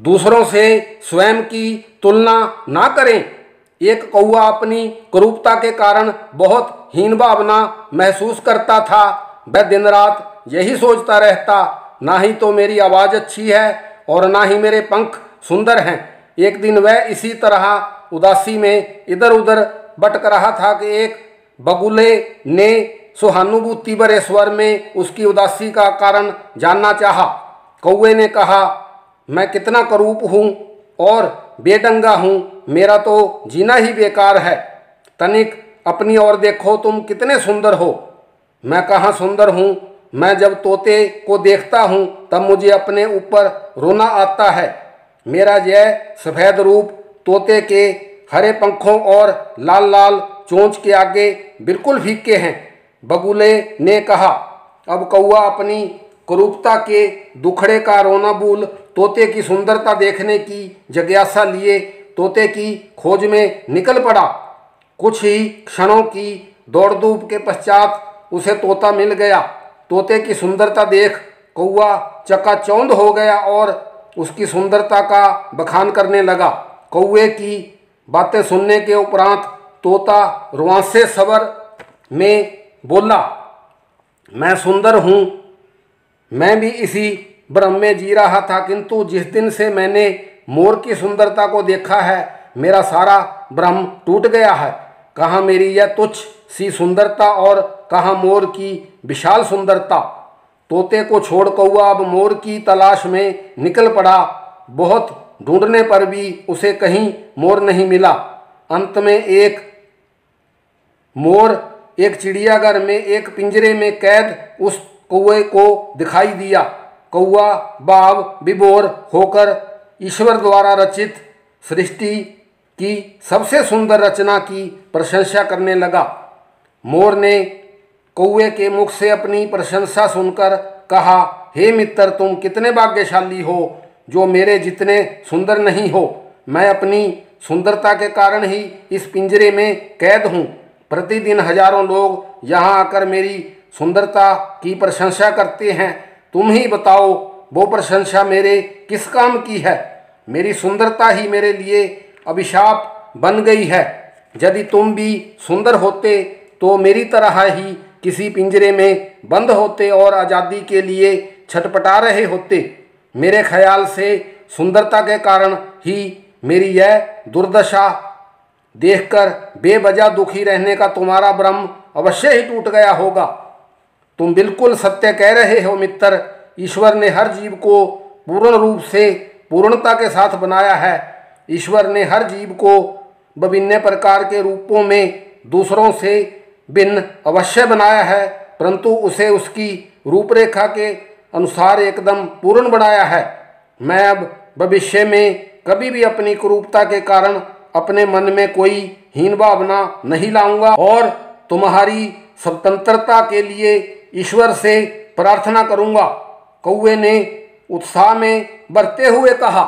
दूसरों से स्वयं की तुलना ना करें। एक कौवा अपनी कुरूपता के कारण बहुत हीन भावना महसूस करता था। वह दिन रात यही सोचता रहता, ना ही तो मेरी आवाज़ अच्छी है और ना ही मेरे पंख सुंदर हैं। एक दिन वह इसी तरह उदासी में इधर उधर भटक रहा था कि एक बगुले ने सहानुभूति भरे स्वर में उसकी उदासी का कारण जानना चाहा। कौवे ने कहा, मैं कितना करूप हूँ और बेढंगा हूँ, मेरा तो जीना ही बेकार है। तनिक अपनी ओर देखो, तुम कितने सुंदर हो। मैं कहाँ सुंदर हूँ, मैं जब तोते को देखता हूँ तब मुझे अपने ऊपर रोना आता है। मेरा यह सफ़ेद रूप तोते के हरे पंखों और लाल लाल चोंच के आगे बिल्कुल फीके हैं। बगुले ने कहा। अब कौवा अपनी कुरूपता के दुखड़े का रोना भूल तोते की सुंदरता देखने की जिज्ञासा लिए तोते की खोज में निकल पड़ा। कुछ ही क्षणों की दौड़ धूप के पश्चात उसे तोता मिल गया। तोते की सुंदरता देख कौवा चकाचौंध हो गया और उसकी सुंदरता का बखान करने लगा। कौवे की बातें सुनने के उपरांत तोता रुआंसे स्वर में बोला, मैं सुंदर हूँ, मैं भी इसी भ्रम में जी रहा था, किंतु जिस दिन से मैंने मोर की सुंदरता को देखा है मेरा सारा भ्रम टूट गया है। कहाँ मेरी यह तुच्छ सी सुंदरता और कहाँ मोर की विशाल सुंदरता। तोते को छोड़ कौवा अब मोर की तलाश में निकल पड़ा। बहुत ढूंढने पर भी उसे कहीं मोर नहीं मिला। अंत में एक मोर एक चिड़ियाघर में एक पिंजरे में कैद उस कौवे को दिखाई दिया। कौवा भाव विभोर होकर ईश्वर द्वारा रचित सृष्टि की सबसे सुंदर रचना की प्रशंसा करने लगा। मोर ने कौवे के मुख से अपनी प्रशंसा सुनकर कहा, हे मित्र, तुम कितने भाग्यशाली हो जो मेरे जितने सुंदर नहीं हो। मैं अपनी सुंदरता के कारण ही इस पिंजरे में कैद हूँ। प्रतिदिन हजारों लोग यहाँ आकर मेरी सुंदरता की प्रशंसा करते हैं। तुम ही बताओ वो प्रशंसा मेरे किस काम की है। मेरी सुंदरता ही मेरे लिए अभिशाप बन गई है। यदि तुम भी सुंदर होते तो मेरी तरह ही किसी पिंजरे में बंद होते और आज़ादी के लिए छटपटा रहे होते। मेरे ख्याल से सुंदरता के कारण ही मेरी यह दुर्दशा देखकर बेवजह दुखी रहने का तुम्हारा भ्रम अवश्य ही टूट गया होगा। तुम बिल्कुल सत्य कह रहे हो मित्र। ईश्वर ने हर जीव को पूर्ण रूप से पूर्णता के साथ बनाया है। ईश्वर ने हर जीव को विभिन्न प्रकार के रूपों में दूसरों से भिन्न अवश्य बनाया है, परंतु उसे उसकी रूपरेखा के अनुसार एकदम पूर्ण बनाया है। मैं अब भविष्य में कभी भी अपनी कुरूपता के कारण अपने मन में कोई हीन भावना नहीं लाऊंगा और तुम्हारी स्वतंत्रता के लिए ईश्वर से प्रार्थना करूंगा। कौवे ने उत्साह में भरते हुए कहा।